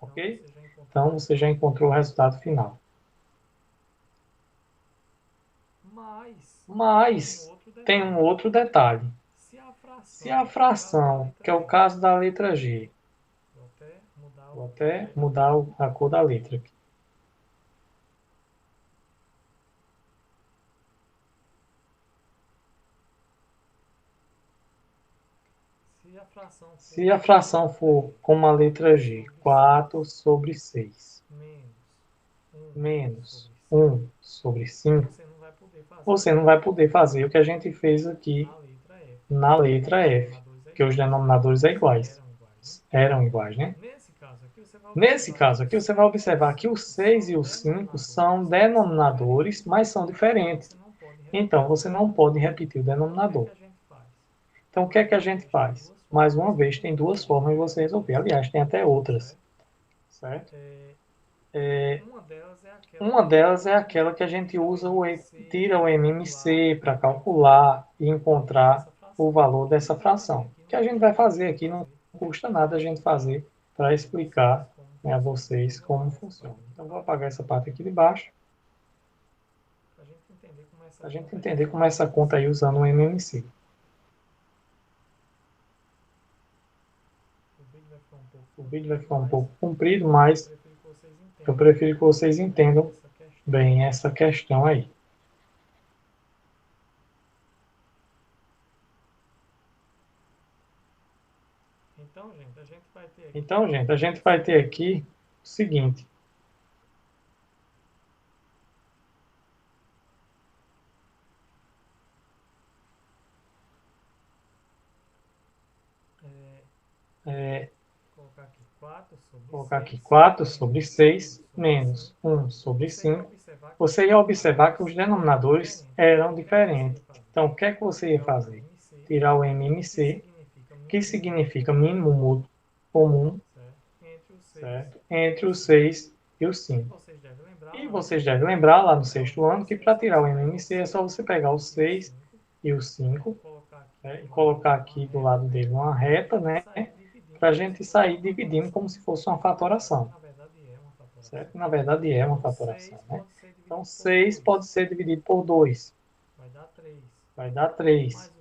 Ok? Então você já encontrou o resultado final. Mas tem um outro detalhe. Se a fração, que é o caso da letra G, vou até mudar a cor da letra aqui. Se a fração for como a letra G, 4 sobre 6, menos 1 sobre 5, você não vai poder fazer o que a gente fez aqui na letra F, que os denominadores eram iguais, né? Nesse caso aqui, você vai observar que o 6 e o 5 são denominadores, mas são diferentes. Então, você não pode repetir o denominador. Então, o que é que a gente faz? Mais uma vez, tem duas formas de você resolver. Aliás, tem até outras. Certo? Uma delas é aquela que a gente usa, tira o MMC para calcular e encontrar o valor dessa fração. O que a gente vai fazer aqui não custa nada a gente fazer para explicar, né, a vocês como funciona. Então, vou apagar essa parte aqui de baixo, para a gente entender como é essa conta aí usando o MMC. O vídeo vai ficar um pouco comprido, mas eu prefiro que vocês entendam bem essa questão aí. Então, gente, a gente vai ter aqui o seguinte. colocar aqui 4 sobre 6 menos 1 sobre 5, você ia observar que os denominadores eram diferentes. Então, o que é que você ia fazer? Tirar o MMC, que significa mínimo múltiplo comum, certo? Entre o 6 e o 5. E vocês devem lembrar lá no sexto ano que para tirar o MMC é só você pegar o 6 e o 5, né, e colocar aqui do lado dele uma reta, né? Para a gente sair dividindo como se fosse uma fatoração. Certo? Na verdade é uma fatoração, né? Então 6 pode ser dividido por 2. Vai dar 3.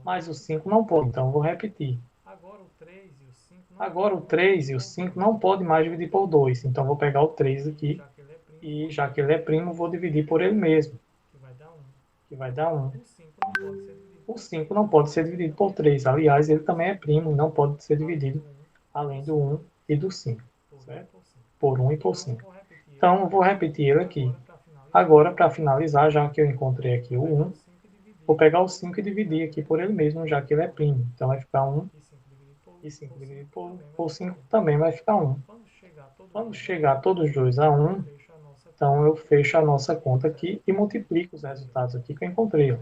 Mas o 5 não pode, então eu vou repetir. Agora o 3 e o 5 não podem mais dividir por 2. Então eu vou pegar o 3 aqui e já que ele é primo, vou dividir por ele mesmo. Que vai dar 1. O 5 não pode ser dividido por 3. Aliás, ele também é primo, não pode ser dividido além do 1 e do 5. Certo? Por 1 e por 5. Então, eu vou repetir ele aqui. Agora, para finalizar, já que eu encontrei aqui o 1, vou pegar o 5 e dividir aqui por ele mesmo, já que ele é primo. Então, vai ficar 1. E 5 dividido por 5 também vai ficar 1. Quando chegar todos os dois a 1, então eu fecho a nossa conta aqui e multiplico os resultados aqui que eu encontrei.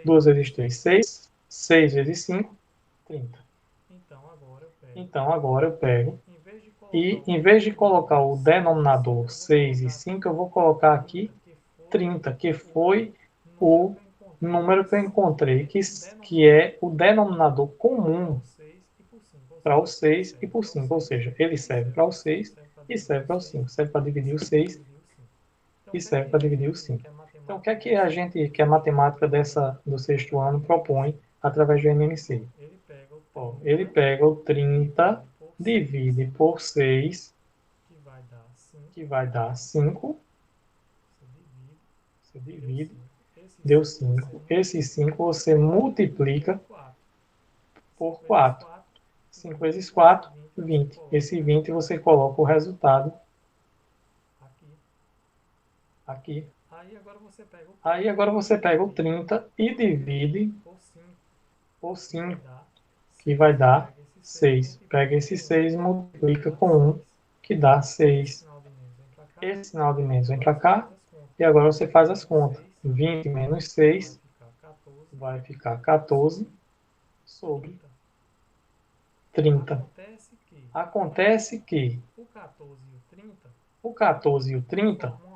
2 vezes 3, 6. 6 vezes 5, 30. Então, agora eu pego e, em vez de colocar o denominador 6 e 5, eu vou colocar aqui 30, que foi o número que eu encontrei, que é o denominador comum para o 6 e para o 5. Ou seja, ele serve para o 6 e serve para o 5. Serve para dividir o 6 e serve para dividir o 5. Então, o que é que a gente, que a matemática do sexto ano propõe através do MMC? Ele pega o 30, divide por 6, que vai dar 5. Você divide, deu 5. Esse 5 você multiplica por 4. 5 vezes 4, 20. Esse 20 você coloca o resultado aqui. Aí agora você pega o 30 e divide por 5, que vai dar 6. Pega esse 6 e multiplica com 1, que dá 6. Esse sinal de menos vem para cá. E agora você faz as contas. 20 menos 6 vai ficar 14 sobre 30. Acontece que o 14 e o 30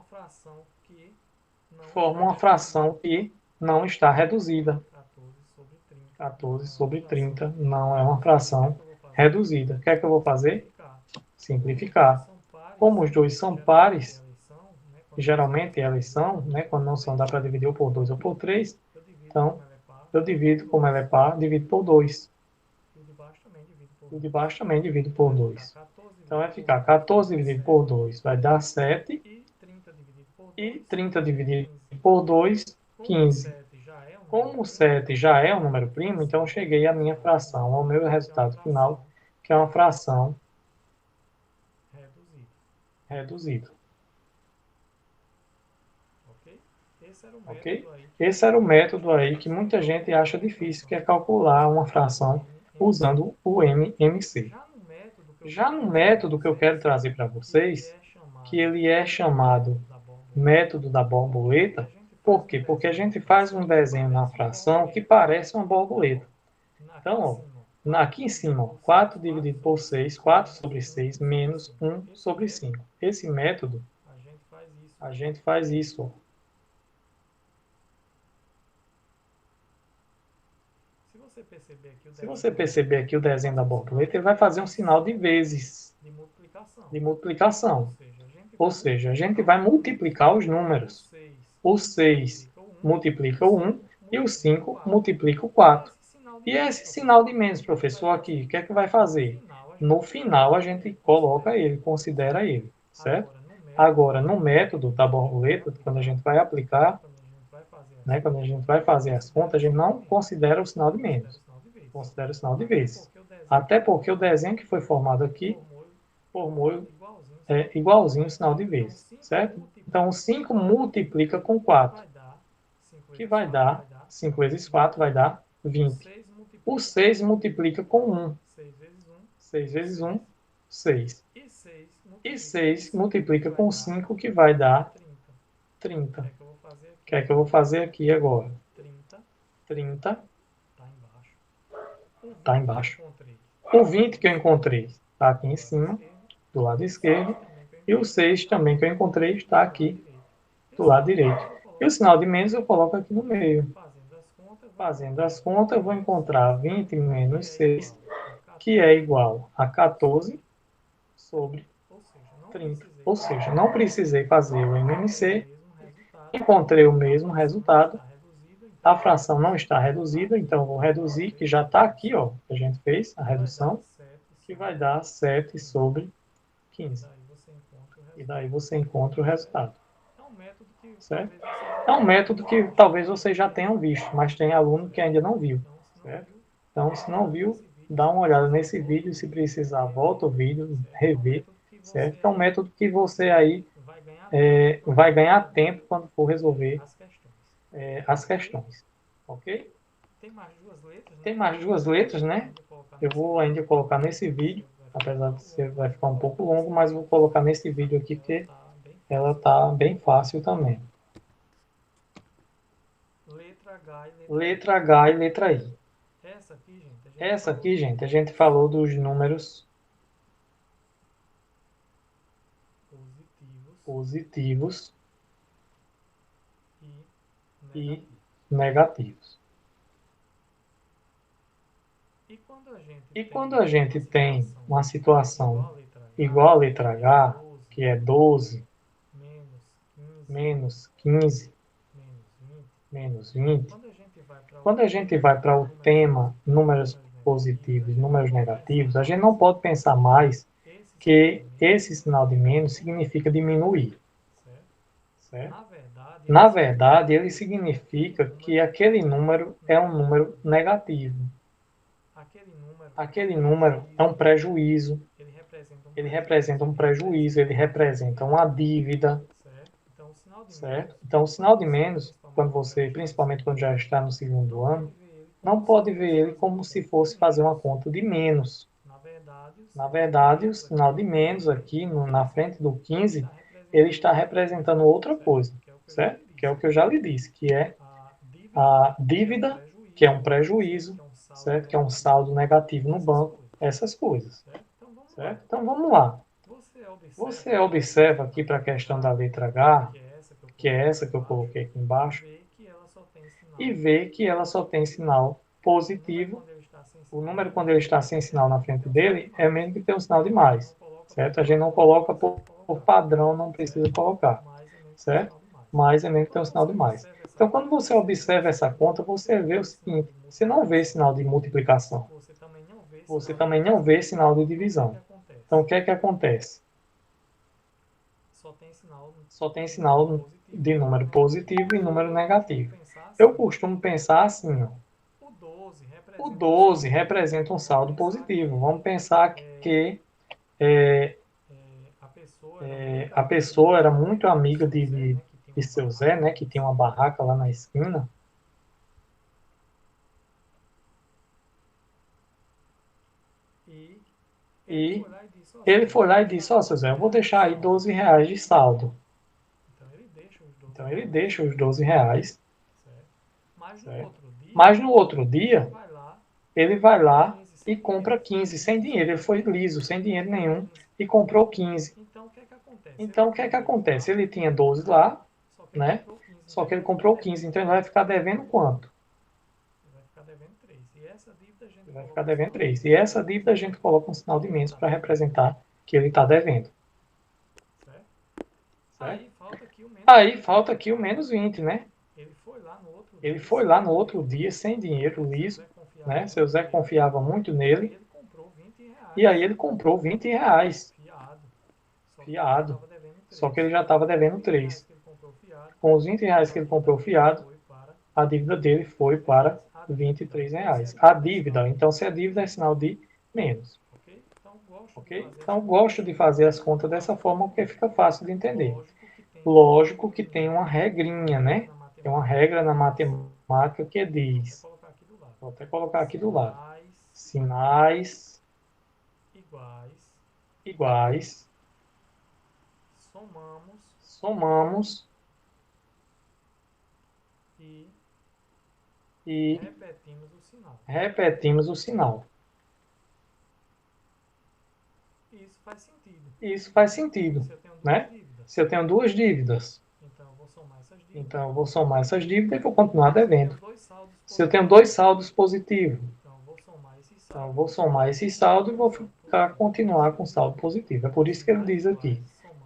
formam uma fração que não está reduzida. 14 sobre 30 não é uma fração reduzida. O que é que eu vou fazer? Simplificar. Como os dois são pares, geralmente elas são, né, quando não são, dá para dividir ou por 2 ou por 3. Então, eu divido, como ela é par, divido por 2. O de baixo também divido por 2. Então, vai ficar 14 dividido por 2 vai dar 7. E 30 dividido por 2, 15. Como o 7 já é um número primo, então eu cheguei à minha fração, ao meu resultado final, que é uma fração reduzida. Ok? Esse era o método aí que muita gente acha difícil, que é calcular uma fração usando o MMC. Já no método que eu quero trazer para vocês, que ele é chamado método da borboleta, por quê? Porque a gente faz um desenho na fração que parece uma borboleta. Então, ó, aqui em cima, ó, 4 dividido por 6, 4 sobre 6 menos 1 sobre 5. Esse método, a gente faz isso. Ó. Se você perceber aqui o desenho da borboleta, ele vai fazer um sinal de vezes, de multiplicação. Ou seja, a gente vai multiplicar os números. O 6 multiplica o 1 e o 5 multiplica o 4. E esse sinal de menos, professor, aqui, o que é que vai fazer? No final, a gente coloca ele, considera ele, certo? Agora, no método da borboleta, quando a gente vai aplicar, né, quando a gente vai fazer as contas, a gente não considera o sinal de menos, considera o sinal de vezes. Até porque o desenho que foi formado aqui formou igualzinho o sinal de vezes, certo? Então, 5 multiplica com 4, que vai dar, 5 vezes 4 vai dar 20. O 6 multiplica com 1. 6 vezes 1, 6. E E 6 6 multiplica com 5, que vai dar 30. O que é que eu vou fazer aqui agora? 30 está embaixo. O 20 que eu encontrei está aqui em cima, do lado esquerdo. E o 6 também que eu encontrei está aqui do lado direito. E o sinal de menos eu coloco aqui no meio. Fazendo as contas, eu vou encontrar 20 menos 6, que é igual a 14 sobre 30. Ou seja, não precisei fazer o MMC, encontrei o mesmo resultado. A fração não está reduzida, então eu vou reduzir, que já está aqui, ó, que a gente fez a redução, que vai dar 7 sobre 15. E daí você encontra o resultado. Certo? É um método que talvez vocês já tenham visto, mas tem aluno que ainda não viu. Certo? Então, se não viu, dá uma olhada nesse vídeo, se precisar, volta o vídeo, rever. Certo? É um método que você aí vai ganhar tempo quando for resolver as questões. Ok? Tem mais duas letras, né? Eu vou ainda colocar nesse vídeo, apesar de ser, vai ficar um pouco longo, mas vou colocar nesse vídeo aqui, porque ela está bem fácil também. Letra H e letra I. Essa aqui, gente, a gente falou dos números positivos e negativos. E quando a gente tem uma situação igual a letra H, que é 12, menos 15, menos 20, quando a gente vai para o tema números positivos, números negativos, a gente não pode pensar mais que esse sinal de menos significa diminuir. Certo? Na verdade, ele significa que aquele número é um número negativo. Aquele número é um prejuízo. Ele representa um prejuízo, ele representa uma dívida. Certo? Então, o sinal de menos, quando você, principalmente quando já está no segundo ano, não pode ver ele como se fosse fazer uma conta de menos. Na verdade, o sinal de menos aqui, na frente do 15, ele está representando outra coisa, certo? Que é o que eu já lhe disse, que é a dívida, que é um prejuízo, certo? Que é um saldo negativo no banco, essas coisas, certo? Então, vamos lá. Você observa aqui para a questão da letra H, que é essa que eu coloquei aqui embaixo, e vê que ela só tem sinal positivo. O número, quando ele está sem sinal na frente dele, é mesmo que tem um sinal de mais, certo? A gente não coloca por padrão, não precisa colocar, certo? Mais é mesmo que tem um sinal de mais. Então, quando você observa essa conta, você vê o seguinte, você não vê sinal de multiplicação, você também não vê sinal de divisão. Então, o que é que acontece? Só tem sinal de número positivo e número negativo. Eu costumo pensar assim, ó, o 12 representa um saldo positivo. Vamos pensar que a pessoa era muito amiga de seu Zé, né, que tinha uma barraca lá na esquina. E ele foi lá e disse, ó, seu Zé, eu vou deixar aí 12 reais de saldo. Então ele deixa os 12 reais. Certo? Mas no outro dia, ele vai lá e compra 15 sem dinheiro. Ele foi liso, sem dinheiro nenhum, e comprou 15. Então, o que é que acontece? Ele tinha 12 lá, né? Só que ele comprou 15. Então, ele vai ficar devendo quanto? Ele vai ficar devendo 3. E essa dívida a gente coloca um sinal de menos para representar que ele está devendo. Certo? Aí, falta aqui o menos 20, né? Ele foi lá no outro dia, sem dinheiro, liso, né? Seu Zé confiava muito nele. E aí ele comprou 20 reais. Fiado. Só que ele já estava devendo 3. Com os 20 reais que ele comprou fiado, a dívida dele foi para 23 reais. A dívida, então se a dívida é sinal de menos. Ok? Então gosto de fazer as contas dessa forma porque fica fácil de entender. Lógico que tem uma regrinha, né? Tem uma regra na matemática que diz, vou até colocar aqui do lado, sinais iguais, somamos e repetimos o sinal. Isso faz sentido, né? Se eu tenho duas dívidas, então eu vou somar essas dívidas e vou continuar devendo. Se eu tenho dois saldos positivos, então eu vou somar esse saldo e vou continuar com saldo positivo. É por isso que ele diz aqui,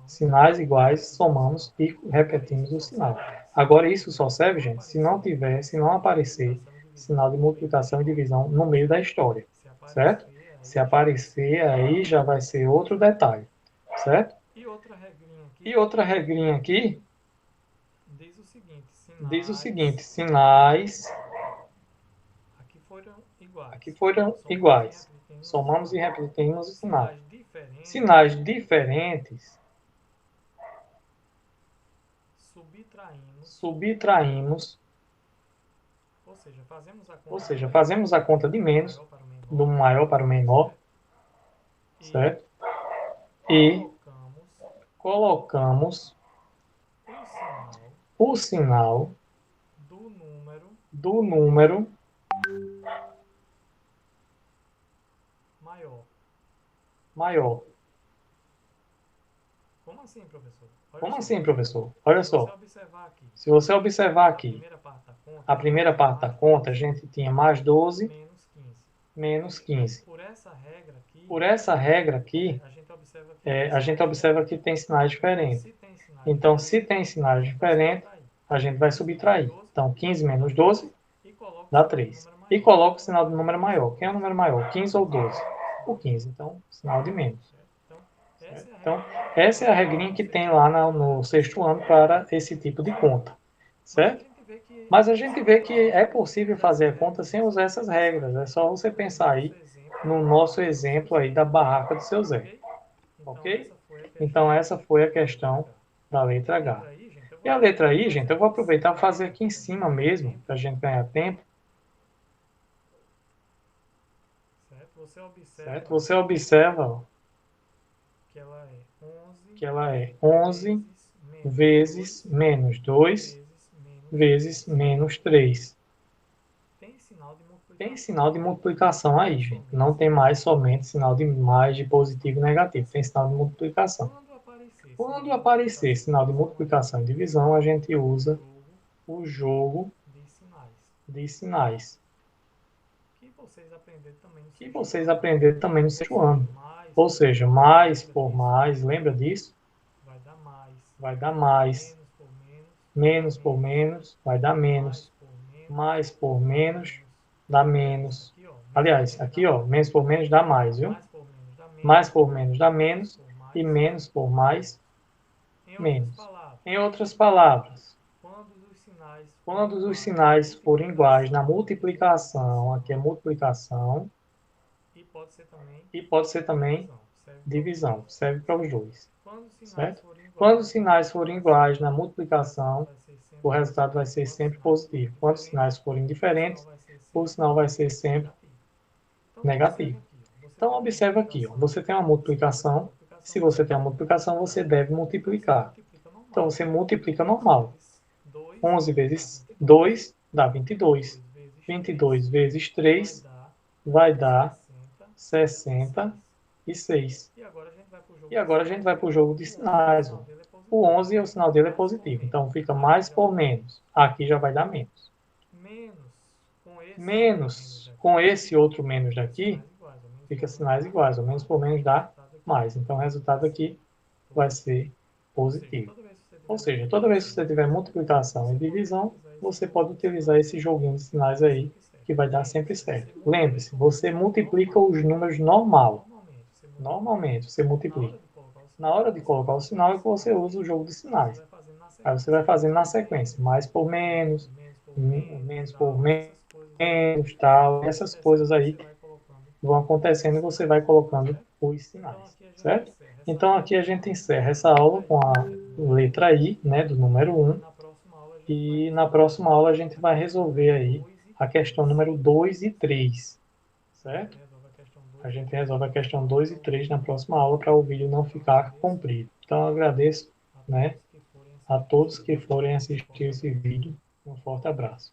sinais iguais, somamos e repetimos o sinal. Agora isso só serve, gente, se não aparecer sinal de multiplicação e divisão no meio da história, certo? Se aparecer, aí já vai ser outro detalhe, certo? E outra regrinha aqui diz o seguinte, sinais aqui foram iguais. Somamos e repetimos o sinal. Sinais diferentes, subtraímos, ou seja, fazemos a conta de menos, do maior para o menor, certo? E colocamos o sinal do número maior. Como assim, professor? Olha só. Se você observar aqui, a primeira parte da conta, a gente tinha mais 12, menos 15. Por essa regra aqui, a gente observa que tem sinais diferentes. Então, se tem sinais diferentes, a gente vai subtrair. Então, 15 menos 12 dá 3. E coloca o sinal do número maior. Quem é o número maior, 15 ou 12? O 15. Então, sinal de menos. Então, essa é a regrinha que tem lá no sexto ano para esse tipo de conta, certo? Mas a gente vê que é possível fazer a conta sem usar essas regras. É só você pensar aí no nosso exemplo aí da barraca do seu Zé, ok? Então, essa foi a questão da letra H. E a letra I, gente, eu vou aproveitar e fazer aqui em cima mesmo, para a gente ganhar tempo. Certo? Você observa ó, que ela é 11 vezes menos 2 vezes menos 3. Tem sinal de multiplicação aí, gente. Não tem mais somente sinal de mais de positivo e negativo. Tem sinal de multiplicação. Quando aparecer sinal de multiplicação e divisão, a gente usa o jogo de sinais. Que vocês aprenderam também no sexto ano. Ou seja, mais por mais, lembra disso? Vai dar mais. Menos por menos, vai dar menos. Mais por menos, dá menos. Aliás, aqui, ó, menos por menos dá mais, viu? Mais por menos dá menos. E menos por mais, menos. Em outras palavras, quando os sinais forem iguais na multiplicação, aqui é multiplicação, e pode ser também divisão, serve para os dois, certo? Quando os sinais forem iguais na multiplicação, o resultado vai ser sempre positivo. Quando os sinais forem diferentes, o sinal vai ser sempre negativo. Então, observa aqui, ó, você tem uma multiplicação, se você tem uma multiplicação, você deve multiplicar. Então, você multiplica normal. 11 vezes 2 dá 22. 22 vezes 3 vai dar 66. E agora a gente vai para o jogo de sinais. Ó. O 11, o sinal dele é positivo. Então, fica mais por menos. Aqui já vai dar menos. Menos, com esse outro menos daqui, fica sinais iguais. O menos por menos dá mais. Então, o resultado aqui vai ser positivo. Ou seja, toda vez que você tiver multiplicação e divisão, você pode utilizar esse joguinho de sinais aí, que vai dar sempre certo. Lembre-se, você multiplica os números normal. Normalmente, você multiplica. Na hora de colocar o sinal, é que você usa o jogo de sinais. Aí você vai fazendo na sequência, mais por menos, menos por menos, tal. Essas coisas aí vão acontecendo e você vai colocando os sinais, certo? Então, aqui a gente encerra essa aula com a letra I, né, do número 1. E na próxima aula a gente vai resolver aí a questão número 2 e 3, certo? A gente resolve a questão 2 e 3 na próxima aula para o vídeo não ficar comprido. Então, eu agradeço, né, a todos que forem assistir esse vídeo. Um forte abraço.